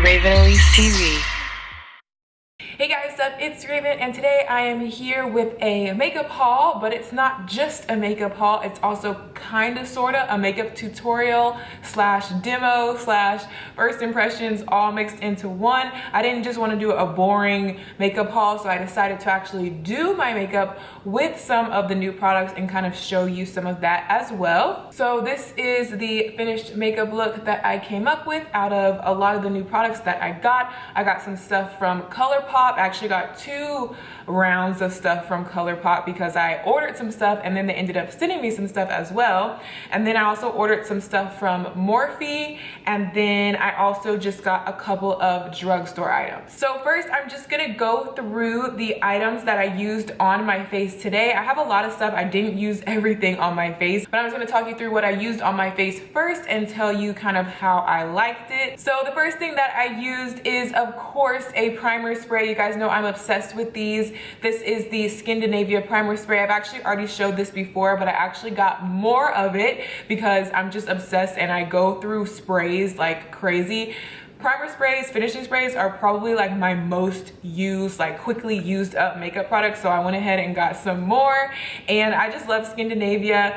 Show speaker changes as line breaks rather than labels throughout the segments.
Raven Elise TV.
Hey guys, what's up? It's Raven, and today I am here with a makeup haul, but it's not just a makeup haul, it's also kinda sorta a makeup tutorial slash demo slash first impressions all mixed into one. I didn't just want to do a boring makeup haul, so I decided to actually do my makeup with some of the new products and kind of show you some of that as well. So this is the finished makeup look that I came up with out of a lot of the new products that I got. I got some stuff from ColourPop. I actually got 2 rounds of stuff from ColourPop because I ordered some stuff and then they ended up sending me some stuff as well. And then I also ordered some stuff from Morphe, and then I also just got a couple of drugstore items. So first, I'm just gonna go through the items that I used on my face today. I have a lot of stuff. I didn't use everything on my face, but I'm just gonna talk you through what I used on my face first and tell you kind of how I liked it. So the first thing that I used is, of course, a primer spray. You guys know I'm obsessed with these. This is the Skindinavia primer spray. I've actually already showed this before, but I actually got more of it because I'm just obsessed and I go through sprays like crazy. Primer sprays, finishing sprays are probably like my most used, like quickly used up makeup products. So I went ahead and got some more, and I just love Skindinavia.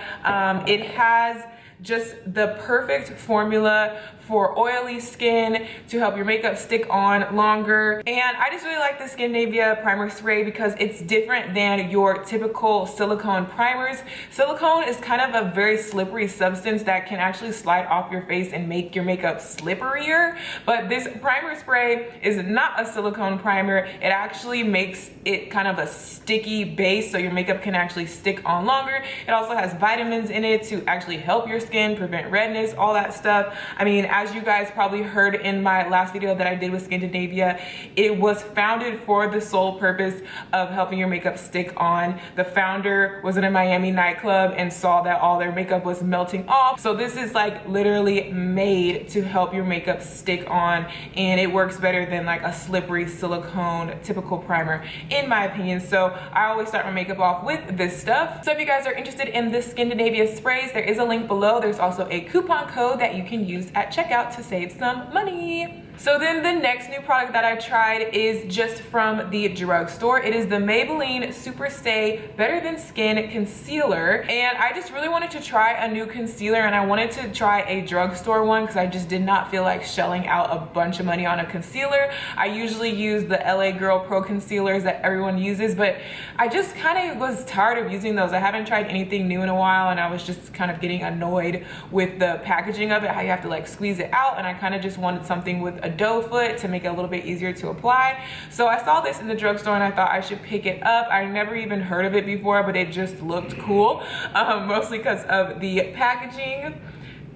It has just the perfect formula for oily skin to help your makeup stick on longer. And I just really like the Skindinavia primer spray because it's different than your typical silicone primers. Silicone is kind of a very slippery substance that can actually slide off your face and make your makeup slipperier. But this primer spray is not a silicone primer. It actually makes it kind of a sticky base so your makeup can actually stick on longer. It also has vitamins in it to actually help your skin, prevent redness, all that stuff. I mean, as you guys probably heard in my last video that I did with Skindinavia, it was founded for the sole purpose of helping your makeup stick on. The founder was in a Miami nightclub and saw that all their makeup was melting off. So this is like literally made to help your makeup stick on, and it works better than like a slippery silicone typical primer in my opinion. So I always start my makeup off with this stuff. So if you guys are interested in this Skindinavia sprays, there is a link below. There's also a coupon code that you can use at checkout to save some money. So then the next new product that I tried is just from the drugstore. It is the Maybelline Super Stay Better Than Skin Concealer. And I just really wanted to try a new concealer, and I wanted to try a drugstore one because I just did not feel like shelling out a bunch of money on a concealer. I usually use the LA Girl Pro concealers that everyone uses, but I just kind of was tired of using those. I haven't tried anything new in a while, and I was just kind of getting annoyed with the packaging of it, how you have to like squeeze it out, and I kind of just wanted something with a doe foot to make it a little bit easier to apply. So I saw this in the drugstore and I thought I should pick it up. I never even heard of it before, but it just looked cool, mostly because of the packaging.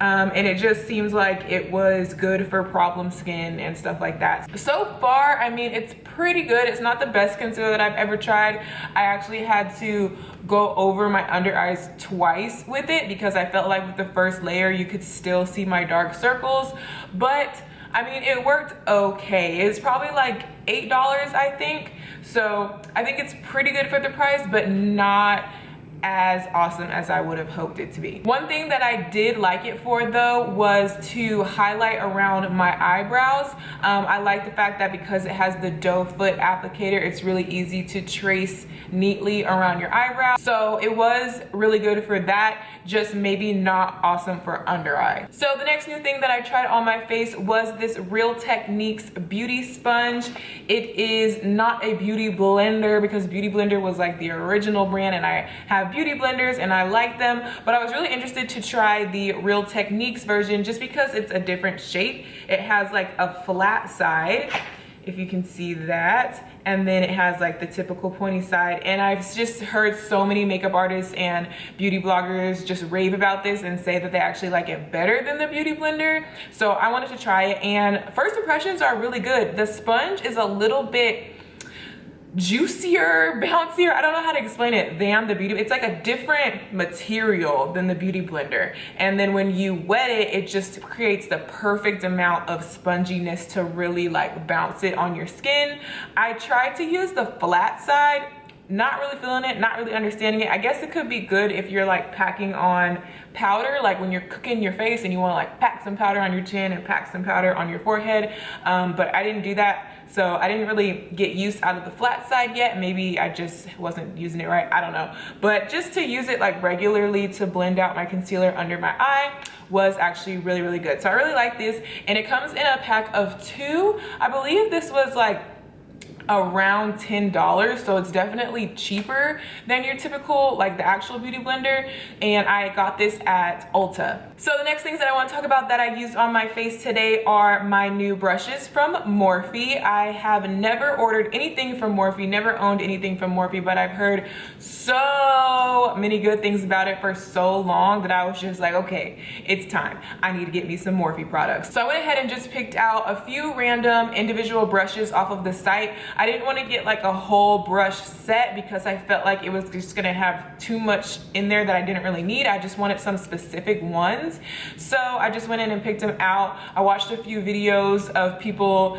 And it just seems like it was good for problem skin and stuff like that. So far, I mean, it's pretty good. It's not the best concealer that I've ever tried. I actually had to go over my under eyes twice with it because I felt like with the first layer, you could still see my dark circles. But I mean, it worked okay. It's probably like $8, I think. So I think it's pretty good for the price, but not as awesome as I would have hoped it to be. One thing that I did like it for though was to highlight around my eyebrows. I like the fact that because it has the doe foot applicator, it's really easy to trace neatly around your eyebrow. So it was really good for that, just maybe not awesome for under eye. So the next new thing that I tried on my face was this Real Techniques beauty sponge. It is not a beauty blender because Beauty Blender was like the original brand, and I have beauty blenders and I like them, but I was really interested to try the Real Techniques version just because it's a different shape. It has like a flat side, if you can see that, and then it has like the typical pointy side. And I've just heard so many makeup artists and beauty bloggers just rave about this and say that they actually like it better than the Beauty Blender. So I wanted to try it, and first impressions are really good. The sponge is a little bit juicier, bouncier, I don't know how to explain it, than the beauty. It's like a different material than the Beauty Blender. And then when you wet it, it just creates the perfect amount of sponginess to really like bounce it on your skin. I tried to use the flat side not really feeling it, not really understanding it. I guess it could be good if you're like packing on powder, like when you're cooking your face and you want to like pack some powder on your chin and pack some powder on your forehead. But I didn't do that. So I didn't really get use out of the flat side yet. Maybe I just wasn't using it right, I don't know. But just to use it like regularly to blend out my concealer under my eye was actually really, really good. So I really like this, and it comes in a pack of 2. I believe this was like around $10, so it's definitely cheaper than your typical like the actual beauty blender, and I got this at Ulta. So the next things that I want to talk about that I used on my face today are my new brushes from Morphe. I have never ordered anything from Morphe, never owned anything from Morphe, but I've heard so many good things about it for so long that I was just like, okay, it's time. I need to get me some Morphe products. So I went ahead and just picked out a few random individual brushes off of the site. I didn't want to get like a whole brush set because I felt like it was just gonna have too much in there that I didn't really need. I just wanted some specific ones. So I just went in and picked them out. I watched a few videos of people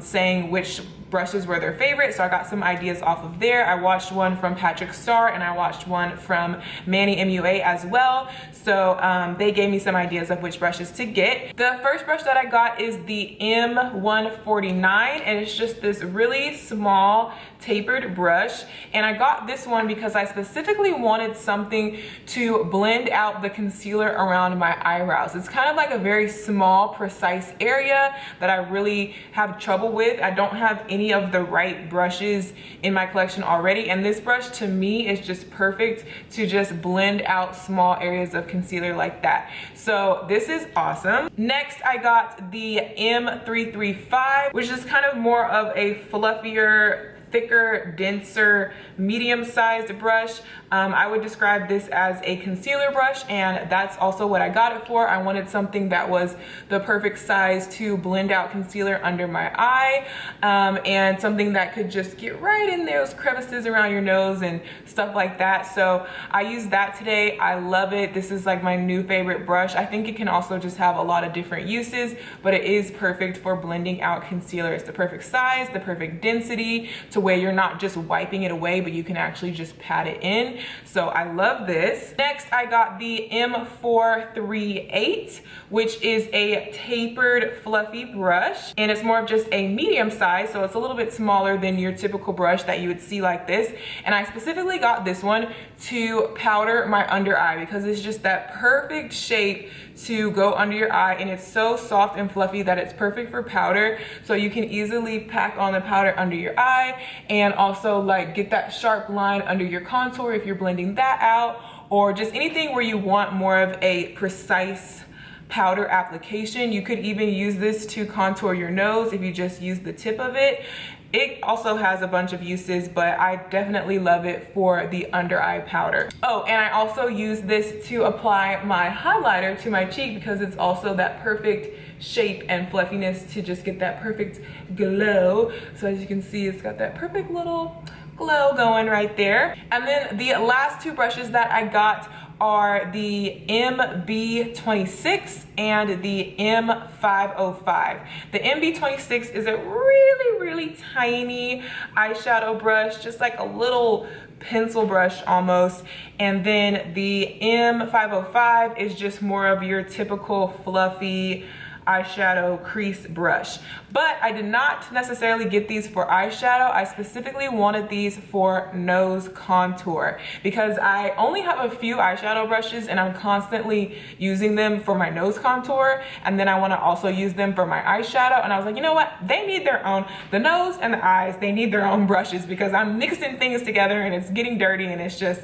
saying which brushes were their favorite, so I got some ideas off of there. I watched one from Jeffree Star and I watched one from Manny MUA as well. So they gave me some ideas of which brushes to get. The first brush that I got is the M149, and it's just this really small tapered brush, and I got this one because I specifically wanted something to blend out the concealer around my eyebrows. It's kind of like a very small, precise area that I really have trouble with. I don't have any of the right brushes in my collection already, and this brush to me is just perfect to just blend out small areas of concealer like that. So this is awesome. Next, I got the M335, which is kind of more of a fluffier, thicker, denser, medium-sized brush. I would describe this as a concealer brush, and that's also what I got it for. I wanted something that was the perfect size to blend out concealer under my eye, and something that could just get right in those crevices around your nose and stuff like that. So I used that today. I love it. This is like my new favorite brush. I think it can also just have a lot of different uses, but it is perfect for blending out concealer. It's the perfect size, the perfect density, to where you're not just wiping it away, but you can actually just pat it in. So I love this. Next, I got the M438, which is a tapered, fluffy brush, and it's more of just a medium size, so it's a little bit smaller than your typical brush that you would see like this. And I specifically got this one to powder my under eye because it's just that perfect shape to go under your eye, and it's so soft and fluffy that it's perfect for powder. So you can easily pack on the powder under your eye and also like get that sharp line under your contour if you're blending that out, or just anything where you want more of a precise powder application. You could even use this to contour your nose if you just use the tip of it. It also has a bunch of uses, but I definitely love it for the under eye powder. Oh, and I also use this to apply my highlighter to my cheek because it's also that perfect shape and fluffiness to just get that perfect glow. So as you can see, it's got that perfect little glow going right there. And then the last 2 brushes that I got are the MB26 and the M505. The MB26 is a really tiny eyeshadow brush, just like a little pencil brush almost. And then the M505 is just more of your typical fluffy eyeshadow crease brush. But I did not necessarily get these for eyeshadow. I specifically wanted these for nose contour because I only have a few eyeshadow brushes and I'm constantly using them for my nose contour, and then I want to also use them for my eyeshadow. And I was like, you know what, they need their own, the nose and the eyes, they need their own brushes because I'm mixing things together and it's getting dirty and it's just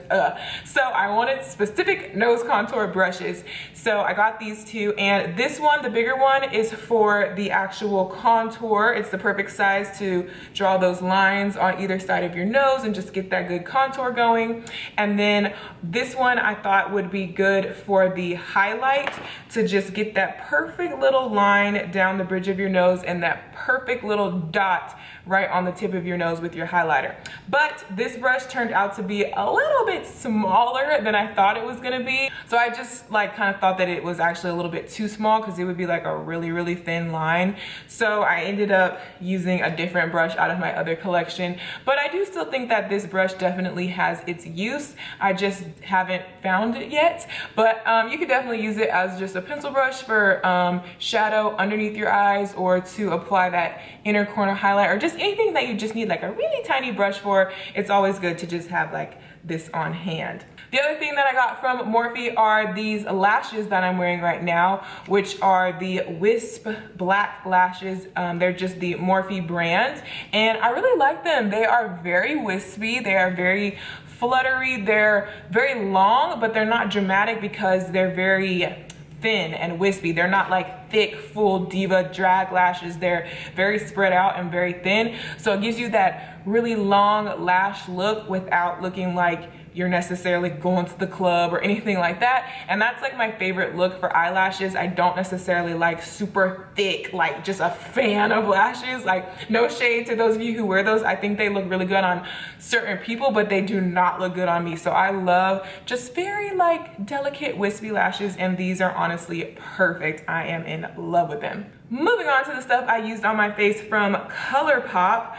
so I wanted specific nose contour brushes. So I got these 2, and this one, the bigger one, is for the actual contour. It's the perfect size to draw those lines on either side of your nose and just get that good contour going. And then this one I thought would be good for the highlight, to just get that perfect little line down the bridge of your nose and that perfect little dot right on the tip of your nose with your highlighter. But this brush turned out to be a little bit smaller than I thought it was gonna be. So I just like kind of thought that it was actually a little bit too small because it would be like a really, really thin line. So I ended up using a different brush out of my other collection. But I do still think that this brush definitely has its use. I just haven't found it yet. But you could definitely use it as just a pencil brush for shadow underneath your eyes, or to apply that inner corner highlight, or just anything that you just need like a really tiny brush for. It's always good to just have like this on hand. The other thing that I got from Morphe are these lashes that I'm wearing right now, which are the Wisp Black lashes. They're just the Morphe brand, and I really like them. They are very wispy, they are very fluttery, they're very long, but they're not dramatic because they're very thin and wispy. They're not like thick, full diva drag lashes. They're very spread out and very thin. So it gives you that really long lash look without looking like you're necessarily going to the club or anything like that. And that's like my favorite look for eyelashes. I don't necessarily like super thick, like just a fan of lashes. Like, no shade to those of you who wear those. I think they look really good on certain people, but they do not look good on me. So I love just very like delicate wispy lashes, and these are honestly perfect. I am in love with them. Moving on to the stuff I used on my face from ColourPop.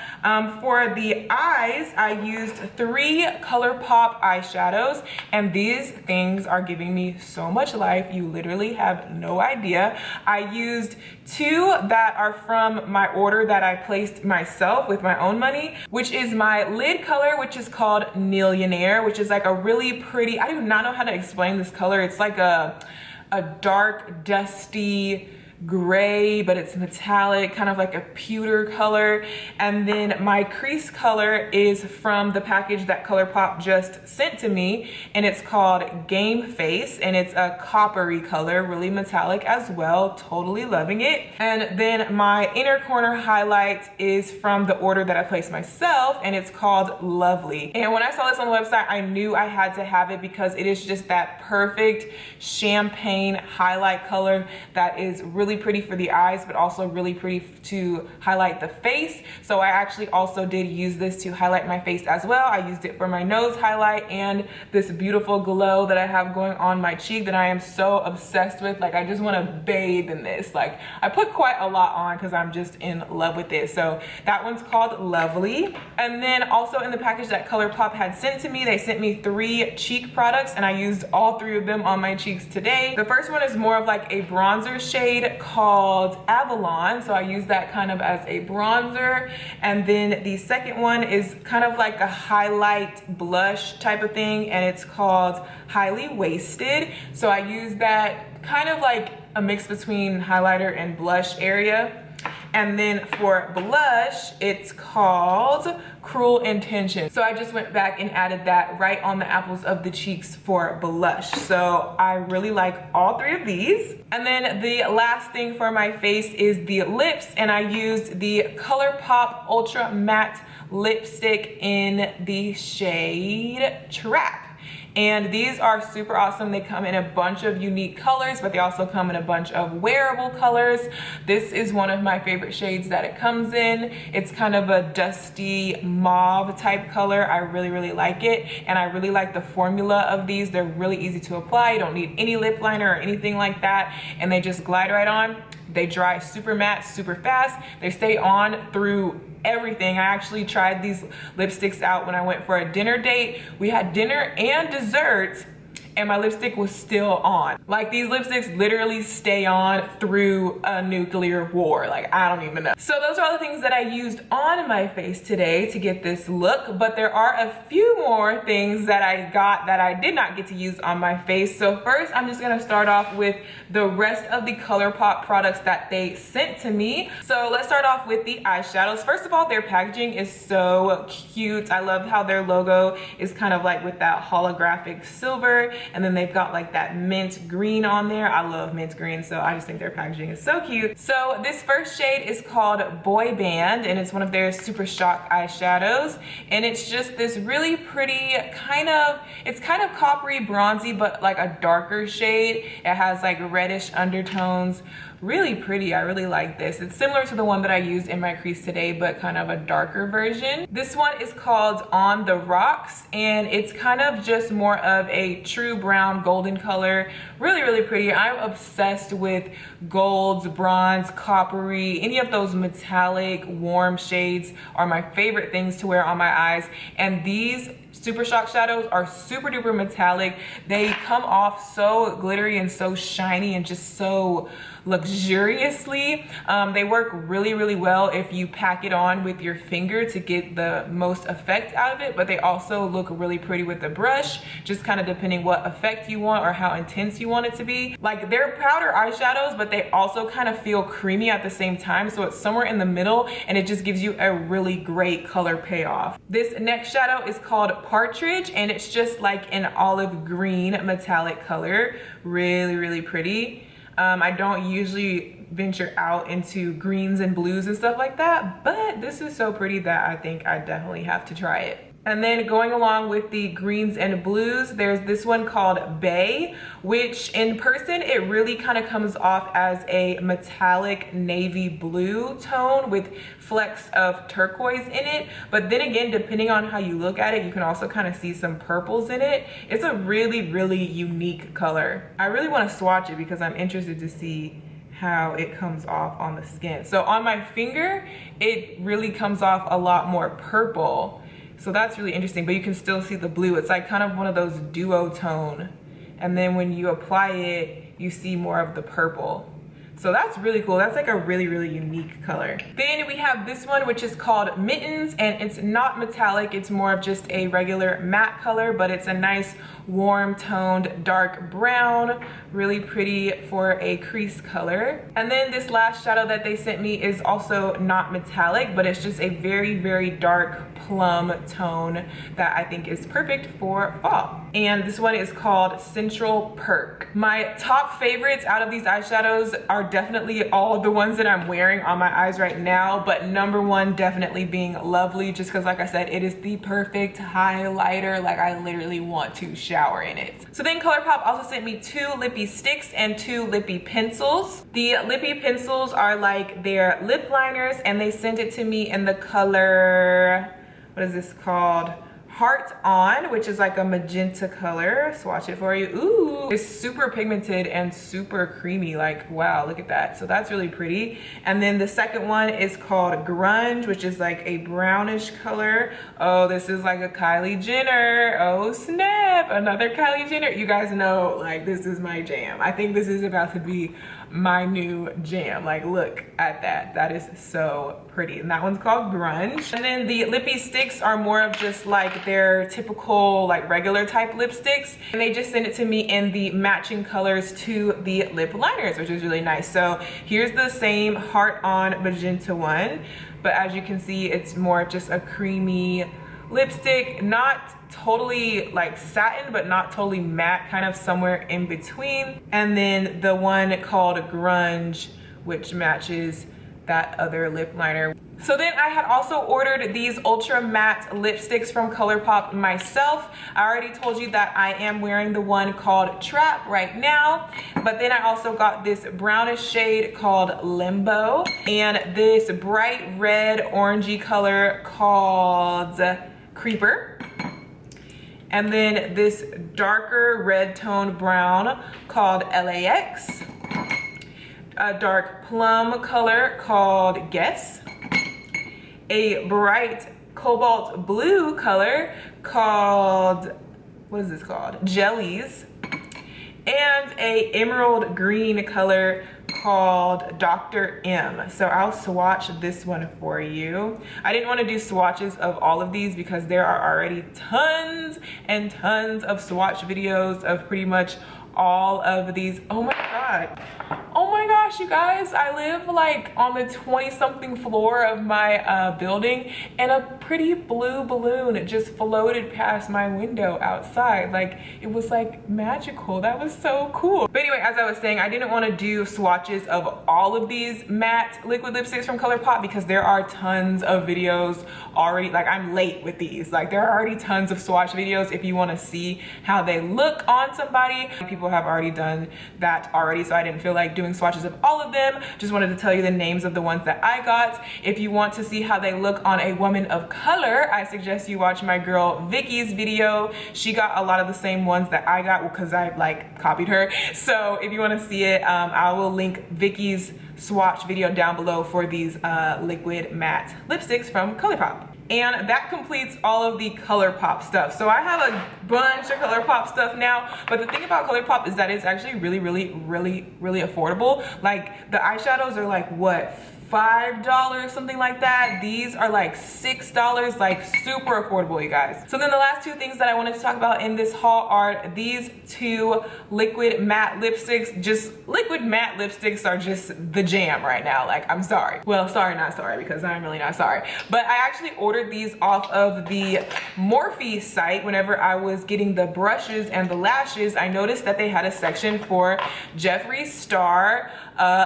For the eyes, I used 3 ColourPop eyeshadows, and these things are giving me so much life. You literally have no idea. I used 2 that are from my order that I placed myself with my own money, which is my lid color, which is called Millionaire, which is like a really pretty, I do not know how to explain this color. It's like a dark, dusty gray, but it's metallic, kind of like a pewter color. And then my crease color is from the package that ColourPop just sent to me, and it's called Game Face, and it's a coppery color, really metallic as well. Totally loving it. And then my inner corner highlight is from the order that I placed myself, and it's called Lovely. And when I saw this on the website, I knew I had to have it because it is just that perfect champagne highlight color that is really pretty for the eyes, but also really pretty to highlight the face. So I actually also did use this to highlight my face as well. I used it for my nose highlight and this beautiful glow that I have going on my cheek that I am so obsessed with. Like, I just want to bathe in this. Like, I put quite a lot on because I'm just in love with it. So that one's called Lovely. And then also in the package that ColourPop had sent to me, they sent me 3 cheek products, and I used all 3 of them on my cheeks today. The first one is more of like a bronzer shade called Avalon, so I use that kind of as a bronzer. And then the second one is kind of like a highlight blush type of thing, and it's called Highly Wasted. So I use that kind of like a mix between highlighter and blush area. And then for blush, it's called Cruel Intention. So I just went back and added that right on the apples of the cheeks for blush. So I really like all 3 of these. And then the last thing for my face is the lips, and I used the ColourPop Ultra Matte Lipstick in the shade Trap. And these are super awesome. They come in a bunch of unique colors, but they also come in a bunch of wearable colors. This is one of my favorite shades that it comes in. It's kind of a dusty mauve type color. I really, really like it. And I really like the formula of these. They're really easy to apply. You don't need any lip liner or anything like that. And they just glide right on. They dry super matte, super fast. They stay on through everything. I actually tried these lipsticks out when I went for a dinner date. We had dinner and dessert, and my lipstick was still on. Like, these lipsticks literally stay on through a nuclear war. Like, I don't even know. So those are all the things that I used on my face today to get this look, but there are a few more things that I got that I did not get to use on my face. So first, I'm just gonna start off with the rest of the ColourPop products that they sent to me. So let's start off with the eyeshadows. First of all, their packaging is so cute. I love how their logo is kind of like with that holographic silver. and then they've got like that mint green on there. I love mint green, so I just think their packaging is so cute. So this first shade is called Boy Band, and it's one of their Super Shock eyeshadows, and it's just this really pretty it's kind of coppery bronzy, but like a darker shade. It has like reddish undertones. Really pretty. I really like this. It's similar to the one that I used in my crease today, but kind of a darker version. This one is called On the Rocks, and it's kind of just more of a true brown golden color. Really, really pretty. I'm obsessed with golds, bronze, coppery, any of those metallic warm shades are my favorite things to wear on my eyes. And these Super Shock shadows are super duper metallic. They come off so glittery and so shiny and just so luxuriously. They work really, really well if you pack it on with your finger to get the most effect out of it, but they also look really pretty with the brush, just kind of depending what effect you want or how intense you want it to be. Like, they're powder eyeshadows, but they also kind of feel creamy at the same time, so it's somewhere in the middle, and it just gives you a really great color payoff. This next shadow is called Partridge, and it's just like an olive green metallic color. Really, really pretty. I don't usually venture out into greens and blues and stuff like that, but this is so pretty that I think I definitely have to try it. And then going along with the greens and blues, there's this one called Bay, which in person, it really kind of comes off as a metallic navy blue tone with flecks of turquoise in it. But then again, depending on how you look at it, you can also kind of see some purples in it. It's a really, really unique color. I really want to swatch it because I'm interested to see how it comes off on the skin. So on my finger, it really comes off a lot more purple. So that's really interesting, but you can still see the blue. It's like kind of one of those duotone. And then when you apply it, you see more of the purple. So that's really cool. That's like a really, really unique color. Then we have this one, which is called Mittens, and it's not metallic. It's more of just a regular matte color, but it's a nice warm toned dark brown. Really pretty for a crease color. And then this last shadow that they sent me is also not metallic, but it's just a very, very dark plum tone that I think is perfect for fall. And this one is called Central Perk. My top favorites out of these eyeshadows are definitely all the ones that I'm wearing on my eyes right now, but number one definitely being Lovely, just because like I said, it is the perfect highlighter. Like, I literally want to shower in it. So then ColourPop also sent me 2 lippy sticks and 2 lippy pencils. The lippy pencils are like their lip liners, and they sent it to me in the color, what is this called? Heart On, which is like a magenta color. Swatch it for you. Ooh, it's super pigmented and super creamy. Like, wow, look at that. So that's really pretty. And then the second one is called Grunge, which is like a brownish color. Oh, this is like a Kylie Jenner. Oh snap, another Kylie Jenner. You guys know, like, this is my jam. I think this is about to be my new jam. Like, look at that. That is so pretty. And that one's called Grunge. And then the lippy sticks are more of just like their typical like regular type lipsticks, and they just sent it to me in the matching colors to the lip liners, which is really nice. So here's the same Heart On magenta one, but as you can see, it's more just a creamy lipstick, not totally like satin, but not totally matte, kind of somewhere in between. And then the one called Grunge, which matches that other lip liner. So then I had also ordered these ultra matte lipsticks from ColourPop myself. I already told you that I am wearing the one called Trap right now, but then I also got this brownish shade called Limbo, and this bright red orangey color called Creeper, and then this darker red toned brown called LAX, a dark plum color called Guess, a bright cobalt blue color called, what is this called? Jellies, and a emerald green color called Dr. M. So I'll swatch this one for you. I didn't want to do swatches of all of these because there are already tons and tons of swatch videos of pretty much all of these. Oh my god. Oh my gosh, gosh, you guys, I live like on the 20-something floor of my building, and a pretty blue balloon just floated past my window outside. Like, it was like magical. That was so cool. But anyway, as I was saying, I didn't want to do swatches of all of these matte liquid lipsticks from ColourPop because there are tons of videos already. Like, I'm late with these. Like, there are already tons of swatch videos if you want to see how they look on somebody. People have already done that already, so I didn't feel like doing swatches of all of them. Just wanted to tell you the names of the ones that I got. If you want to see how they look on a woman of color, I suggest you watch my girl Vicky's video. She got a lot of the same ones that I got because I like copied her. So if you want to see it, I will link Vicky's swatch video down below for these liquid matte lipsticks from ColourPop. And that completes all of the ColourPop stuff. So I have a bunch of ColourPop stuff now, but the thing about ColourPop is that it's actually really affordable. Like, the eyeshadows are like, what, $5, something like that. These are like $6, like super affordable, you guys. So then the last two things that I wanted to talk about in this haul are these two liquid matte lipsticks. Just liquid matte lipsticks are just the jam right now. Like, I'm sorry. Well, sorry, not sorry, because I'm really not sorry. But I actually ordered these off of the Morphe site. Whenever I was getting the brushes and the lashes, I noticed that they had a section for Jeffree Star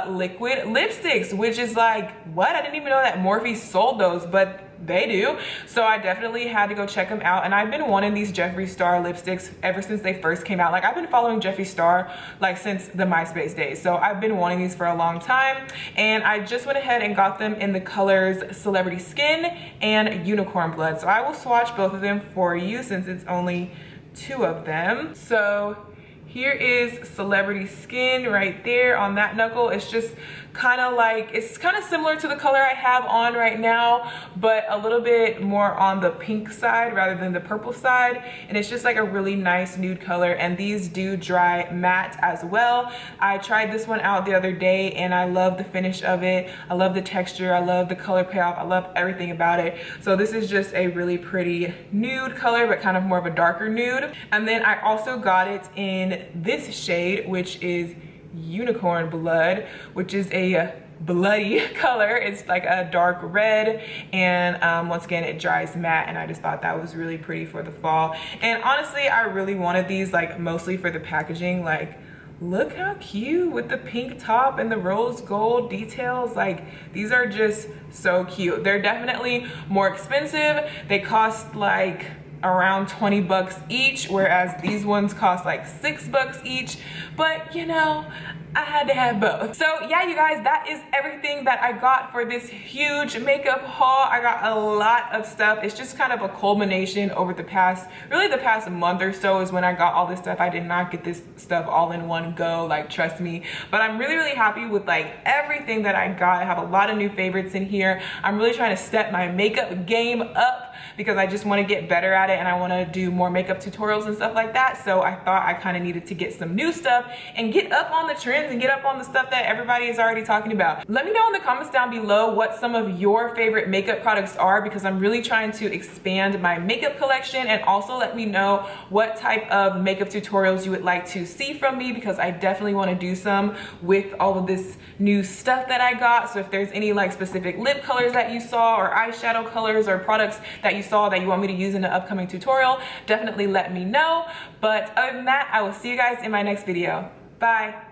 liquid lipsticks, which is like, what? I didn't even know that Morphe sold those, but they do. So I definitely had to go check them out. And I've been wanting these Jeffree Star lipsticks ever since they first came out. Like, I've been following Jeffree Star like since the MySpace days. So I've been wanting these for a long time. And I just went ahead and got them in the colors Celebrity Skin and Unicorn Blood. So I will swatch both of them for you since it's only two of them. So here is Celebrity Skin right there on that knuckle. It's just kind of like, it's kind of similar to the color I have on right now, but a little bit more on the pink side rather than the purple side. And it's just like a really nice nude color. And these do dry matte as well. I tried this one out the other day and I love the finish of it. I love the texture. I love the color payoff. I love everything about it. So this is just a really pretty nude color, but kind of more of a darker nude. And then I also got it in this shade, which is Unicorn Blood, which is a bloody color. It's like a dark red, and once again, it dries matte, and I just thought that was really pretty for the fall. And honestly, I really wanted these like mostly for the packaging. Like, look how cute with the pink top and the rose gold details. Like, these are just so cute. They're definitely more expensive. They cost like around 20 bucks each, whereas these ones cost like $6 each. But you know, I had to have both. So yeah, you guys, that is everything that I got for this huge makeup haul. I got a lot of stuff. It's just kind of a culmination over the past, really the past month or so is when I got all this stuff. I did not get this stuff all in one go, like, trust me. But I'm really happy with like everything that I got. I have a lot of new favorites in here. I'm really trying to step my makeup game up because I just want to get better at it, and I want to do more makeup tutorials and stuff like that. So I thought I kind of needed to get some new stuff and get up on the trends and get up on the stuff that everybody is already talking about. Let me know in the comments down below what some of your favorite makeup products are, because I'm really trying to expand my makeup collection. And also let me know what type of makeup tutorials you would like to see from me, because I definitely want to do some with all of this new stuff that I got. So if there's any like specific lip colors that you saw, or eyeshadow colors, or products that you saw that you want me to use in the upcoming tutorial, definitely let me know. But other than that, I will see you guys in my next video. Bye.